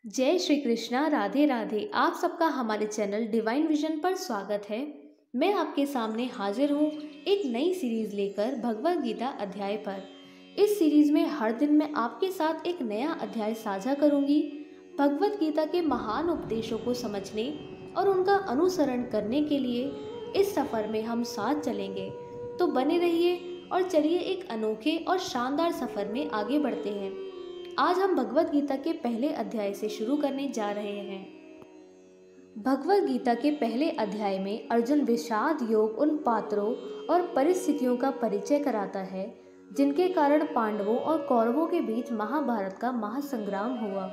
जय श्री कृष्णा, राधे राधे। आप सबका हमारे चैनल डिवाइन विजन पर स्वागत है। मैं आपके सामने हाजिर हूँ एक नई सीरीज लेकर भगवद गीता अध्याय पर। इस सीरीज में हर दिन मैं आपके साथ एक नया अध्याय साझा करूंगी। भगवद गीता के महान उपदेशों को समझने और उनका अनुसरण करने के लिए इस सफर में हम साथ चलेंगे। तो बने रहिए और चलिए एक अनोखे और शानदार सफर में आगे बढ़ते हैं। आज हम भगवद गीता के पहले अध्याय से शुरू करने जा रहे हैं। भगवद गीता के पहले अध्याय में अर्जुन विषाद योग उन पात्रों और परिस्थितियों का परिचय कराता है जिनके कारण पांडवों और कौरवों के बीच महाभारत का महासंग्राम हुआ।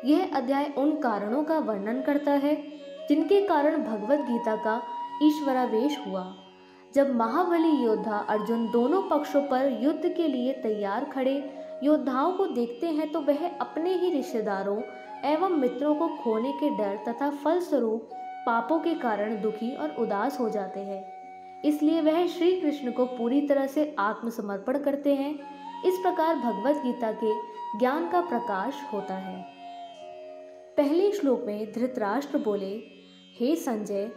यह अध्याय उन कारणों का वर्णन करता है जिनके कारण भगवद गीता का ईश्वरावेश हुआ। जब महाबली योद्धा अर्जुन दोनों पक्षों पर युद्ध के लिए तैयार खड़े योद्धाओं को देखते हैं तो वह अपने ही रिश्तेदारों एवं मित्रों को खोने के डर तथा फलस्वरूप पापों के कारण दुखी और उदास हो जाते हैं। इसलिए वह श्री कृष्ण को पूरी तरह से आत्मसमर्पण करते हैं। इस प्रकार भगवद गीता के ज्ञान का प्रकाश होता है। पहले श्लोक में धृतराष्ट्र बोले, हे संजय,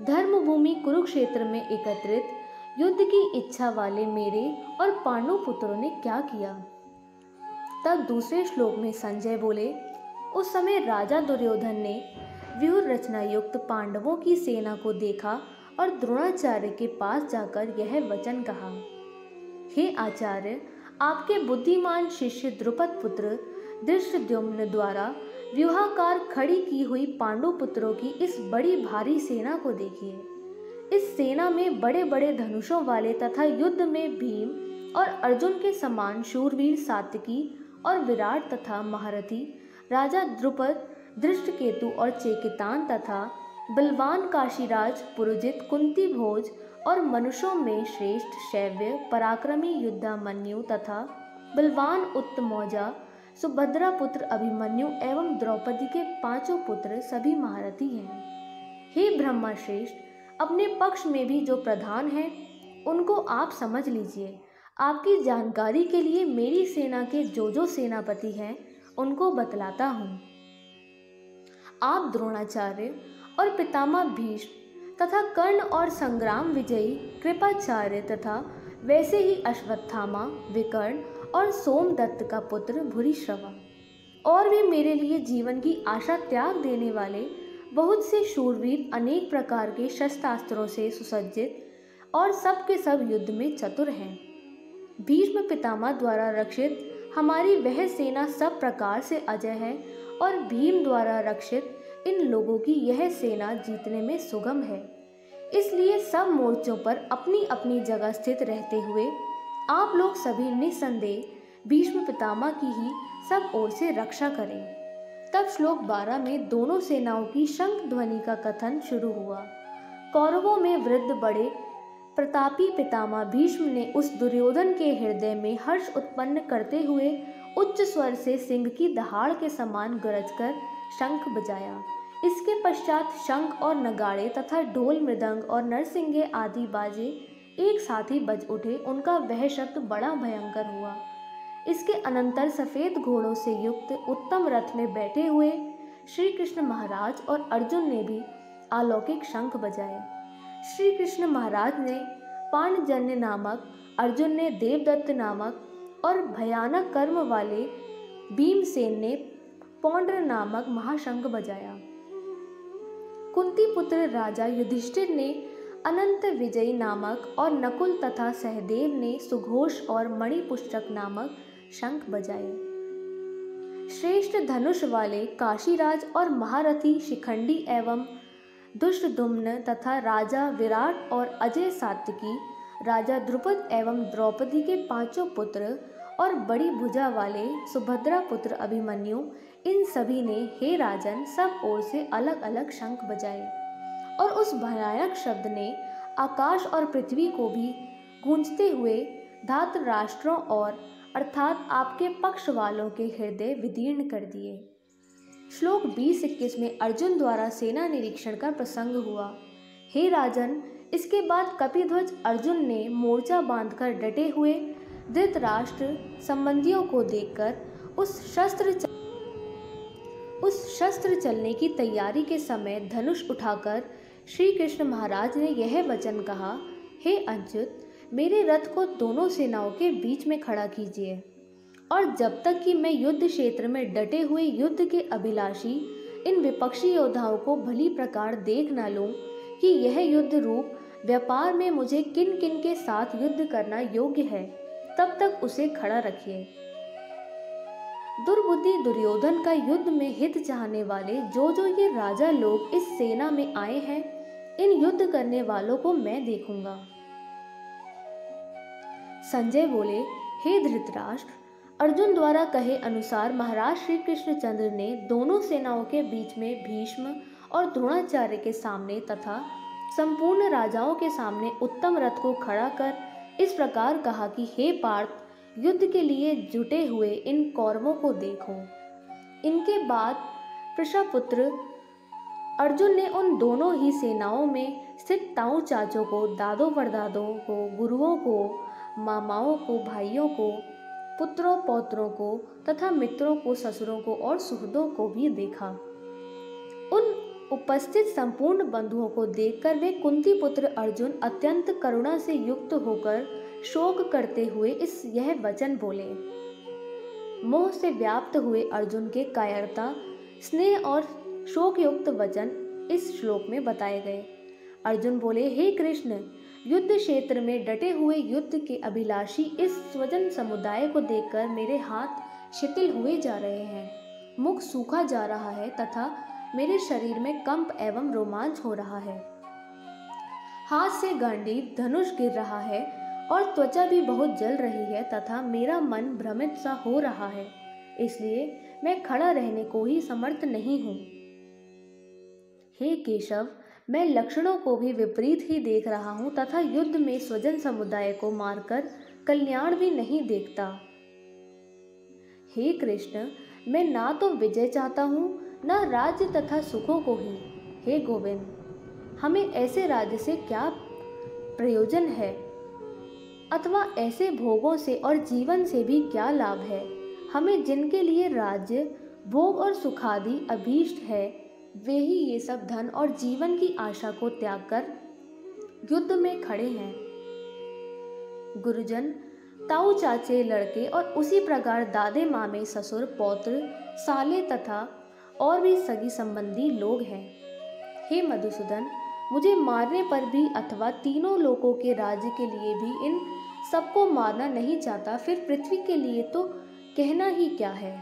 धर्मभूमि कुरुक्षेत्र में एकत्रित युद्ध की इच्छा वाले मेरे और पांडु पुत्रों ने क्या किया। तब दूसरे श्लोक में संजय बोले, उस समय राजा दुर्योधन ने व्यूह रचना युक्त पांडवों की सेना को देखा और द्रोणाचार्य के पास जाकर यह वचन कहा, हे आचार्य, आपके बुद्धिमान शिष्य द्रुपद पुत्र धृष्टद्युम्न द्वारा व्यूहाकार खड़ी की हुई पांडु पुत्रों की इस बड़ी भारी सेना को देखिए। इस सेना में बड़े बड़े धनुषों वाले तथा युद्ध में भीम और अर्जुन के समान शूरवीर सात्यकी और विराट तथा महारथी राजा द्रुपद, धृष्टकेतु और चेकितान तथा बलवान काशीराज पुरुजित, कुंती भोज और मनुष्यों में श्रेष्ठ शैव्य पराक्रमी युद्धामन्यु तथा बलवान उत्तमौजा सुभद्रा पुत्र अभिमन्यु एवं द्रौपदी के पांचों पुत्र सभी महारथी हैं। हे ब्रह्मा श्रेष्ठ, अपने पक्ष में भी जो प्रधान हैं उनको आप समझ लीजिए। आपकी जानकारी के लिए मेरी सेना के जो सेनापति हैं उनको बतलाता हूँ। आप द्रोणाचार्य और पितामह भीष्म तथा कर्ण और संग्राम विजयी कृपाचार्य तथा वैसे ही अश्वत्थामा, विकर्ण और सोमदत्त का पुत्र भूरिश्रवा और भी मेरे लिए जीवन की आशा त्याग देने वाले बहुत से शूरवीर अनेक प्रकार के शस्त्रास्त्रों से सुसज्जित और सब के सब युद्ध में चतुर हैं। भीष्म पितामह द्वारा रक्षित हमारी वह सेना सब प्रकार से अजय है और भीम द्वारा रक्षित इन लोगों की यह सेना जीतने में सुगम है। इसलिए सब मोर्चों पर अपनी अपनी जगह स्थित रहते हुए आप लोग सभी निसंदेह भीष्म पितामह की ही सब ओर से रक्षा करें। तब श्लोक 12 में दोनों सेनाओं की शंख ध्वनि का कथन शुरू हुआ। कौरवों में वृद्ध बड़े प्रतापी पितामह भीष्म ने उस दुर्योधन के हृदय में हर्ष उत्पन्न करते हुए उच्च स्वर से सिंह की दहाड़ के समान गरजकर शंख बजाया। इसके पश्चात शंख और नगाड़े तथा ढोल मृदंग और नरसिंगे आदि बाजे एक साथ ही बज उठे। उनका वह शब्द बड़ा भयंकर हुआ। इसके अनंतर सफेद घोड़ों से युक्त उत्तम रथ में बैठे हुए श्री कृष्ण महाराज और अर्जुन ने भी अलौकिक शंख बजाए। श्री कृष्ण महाराज ने पांचजन्य नामक, अर्जुन ने देवदत्त नामक और भयानक कर्म वाले भीमसेन ने पौंड्र नामक महाशंख बजाया। कुंती पुत्र राजा युधिष्ठिर ने अनंत विजयी नामक और नकुल तथा सहदेव ने सुघोष और मणिपुष्टक नामक शंख बजाए। श्रेष्ठ धनुष वाले काशीराज और महारथी शिखंडी एवं दुष्टदुम्न तथा राजा विराट और अजय सात्यकी, राजा द्रुपद एवं द्रौपदी के पांचों पुत्र और बड़ी भुजा वाले सुभद्रा पुत्र अभिमन्यु, इन सभी ने हे राजन सब ओर से अलग अलग शंख बजाए और उस भयानक शब्द ने आकाश और पृथ्वी को भी गूंजते हुए धातराष्ट्रों और अर्थात आपके पक्ष वालों के हृदय विदीर्ण कर दिए। श्लोक 20-21 में अर्जुन द्वारा सेना निरीक्षण का प्रसंग हुआ। हे राजन, इसके बाद कपिध्वज अर्जुन ने मोर्चा बांधकर डटे हुए धृतराष्ट्र संबंधियों को देखकर उस उस शस्त्र चलने की तैयारी के समय धनुष उठाकर श्री कृष्ण महाराज ने यह वचन कहा, हे अंच्युत, मेरे रथ को दोनों सेनाओं के बीच में खड़ा कीजिए, और जब तक कि मैं युद्ध क्षेत्र में डटे हुए युद्ध के अभिलाषी इन विपक्षी योद्धाओं को भली प्रकार देख न लूं कि यह युद्ध रूप व्यापार में मुझे किन किन के साथ युद्ध करना योग्य है, तब तक उसे खड़ा रखिए। दुर्बुद्धि दुर्योधन का युद्ध में हित चाहने वाले जो ये राजा लोग इस सेना में आए हैं, इन युद्ध करने वालों को मैं देखूंगा। संजय बोले, हे धृतराष्ट्र, अर्जुन द्वारा कहे अनुसार महाराज श्री कृष्णचंद्र ने दोनों सेनाओं के बीच में भीष्म और द्रोणाचार्य के सामने तथा संपूर्ण राजाओं के सामने उत्तम रथ को खड़ा कर इस प्रकार कहा कि हे पार्थ, युद्ध के लिए जुटे हुए इन कौरवों को देखो। इनके बाद प्रशापुत्र अर्जुन ने उन दोनों ही सेनाओं में स्थित ताऊ चाचों को, दादों परदादों को, गुरुओं को, मामाओं को, भाइयों को, पुत्रों पौत्रों को तथा मित्रों को, ससुरों को और सुहृदों को भी देखा। उन उपस्थित संपूर्ण बंधुओं को देखकर वे कुंती पुत्र अर्जुन अत्यंत करुणा से युक्त होकर शोक करते हुए यह वचन बोले। मोह से व्याप्त हुए अर्जुन के कायरता, स्नेह और शोक युक्त वचन इस श्लोक में बताए गए। अर्जुन बोले, हे कृष्ण, युद्ध क्षेत्र में डटे हुए युद्ध के अभिलाषी इस स्वजन समुदाय को देखकर मेरे हाथ शिथिल हुए जा रहे हैं, मुख सूखा जा रहा है तथा मेरे शरीर में कंप एवं रोमांच हो रहा है। हाथ से गांडीव धनुष गिर रहा है और त्वचा भी बहुत जल रही है तथा मेरा मन भ्रमित सा हो रहा है, इसलिए मैं खड़ा रहने को ही समर्थ नहीं हूँ। हे केशव, मैं लक्षणों को भी विपरीत ही देख रहा हूँ तथा युद्ध में स्वजन समुदाय को मारकर कल्याण भी नहीं देखता। हे कृष्ण, मैं ना तो विजय चाहता हूँ न राज्य तथा सुखों को ही। हे गोविंद, हमें ऐसे राज्य से क्या प्रयोजन है अथवा ऐसे भोगों से और जीवन से भी क्या लाभ है। हमें जिनके लिए राज्य, भोग और सुखादि अभीष्ट है, वे ही ये सब धन और जीवन की आशा को त्याग कर युद्ध में खड़े हैं। गुरुजन, ताऊ चाचे, लड़के और उसी प्रकार दादे मामे, ससुर, पौत्र, साले तथा और भी सगी संबंधी लोग हैं। हे मधुसूदन, मुझे मारने पर भी अथवा तीनों लोकों के राज्य के लिए भी इन सबको मारना नहीं चाहता, फिर पृथ्वी के लिए तो कहना ही क्या है।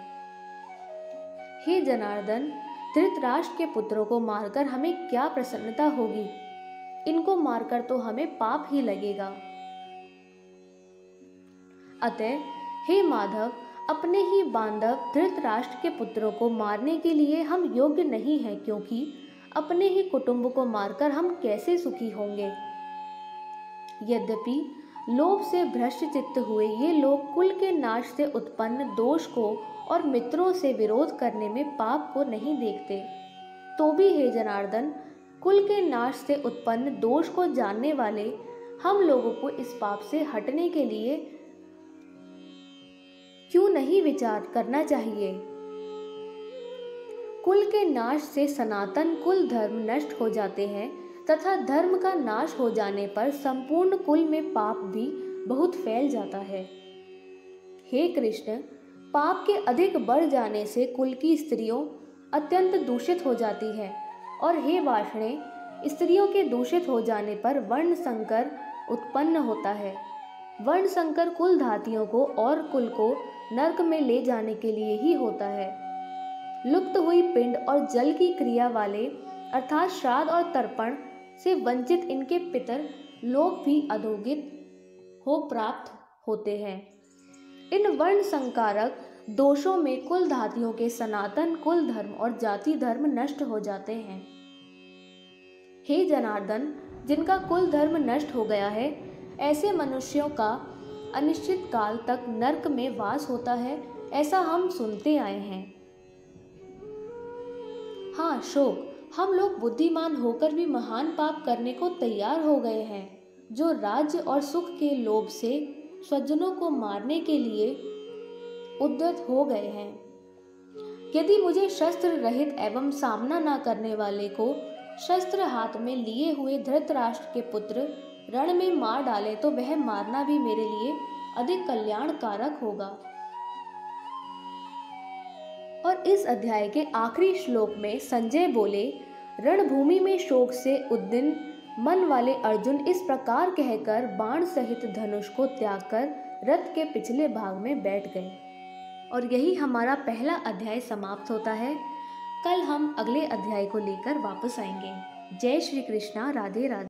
हे जनार्दन, धृतराष्ट्र के पुत्रों को मारकर हमें क्या प्रसन्नता होगी, इनको मारकर तो हमें पाप ही लगेगा। अतः हे माधव, अपने ही बांधव धृतराष्ट्र के पुत्रों को मारने के लिए हम योग्य नहीं हैं, क्योंकि अपने ही कुटुंब को मारकर हम कैसे सुखी होंगे। यद्यपि लोभ से भ्रष्ट चित्त हुए ये लोग कुल के नाश से उत्पन्न दोष को और मित्रों से विरोध करने में पाप को नहीं देखते, तो भी हे जनार्दन, कुल के नाश से उत्पन्न दोष को जानने वाले हम लोगों को इस पाप से हटने के लिए क्यों नहीं विचार करना चाहिए। कुल के नाश से सनातन कुल धर्म नष्ट हो जाते हैं तथा धर्म का नाश हो जाने पर संपूर्ण कुल में पाप भी बहुत फैल जाता है। हे कृष्ण, पाप के अधिक बढ़ जाने से कुल की स्त्रियों अत्यंत दूषित हो जाती है, और हे वाषणे, स्त्रियों के दूषित हो जाने पर वर्ण संकर उत्पन्न होता है। वर्ण संकर कुल धातियों को और कुल को नरक में ले जाने के लिए ही होता है। लुप्त हुई पिंड और जल की क्रिया वाले अर्थात श्राद्ध और तर्पण से वंचित इनके पितर लोग भी अधोगित हो प्राप्त होते हैं। इन वर्ण संकारक दोषों में कुल धातियों के सनातन कुल धर्म और जाति धर्म नष्ट हो जाते हैं। हे जनार्दन, जिनका कुल धर्म नष्ट हो गया है, ऐसे मनुष्यों का अनिश्चित काल तक नरक में वास होता है, ऐसा हम सुनते आए हैं। हाँ शोक, हम लोग बुद्धिमान होकर भी महान पाप करने को तैयार हो गए हैं, जो राज्य और सुख के लोभ से स्वजनों को मारने के लिए उद्यत हो गए हैं। यदि मुझे शस्त्र रहित एवं सामना न करने वाले को शस्त्र हाथ में लिए हुए धृतराष्ट्र के पुत्र रण में मार डाले तो वह मारना भी मेरे लिए अधिक कल्याणकारक होगा। और इस अध्याय के आखिरी श्लोक में संजय बोले, रणभूमि में शोक से उद्विग्न मन वाले अर्जुन इस प्रकार कहकर बाण सहित धनुष को त्याग कर रथ के पिछले भाग में बैठ गए। और यही हमारा पहला अध्याय समाप्त होता है। कल हम अगले अध्याय को लेकर वापस आएंगे। जय श्री कृष्णा, राधे राधे।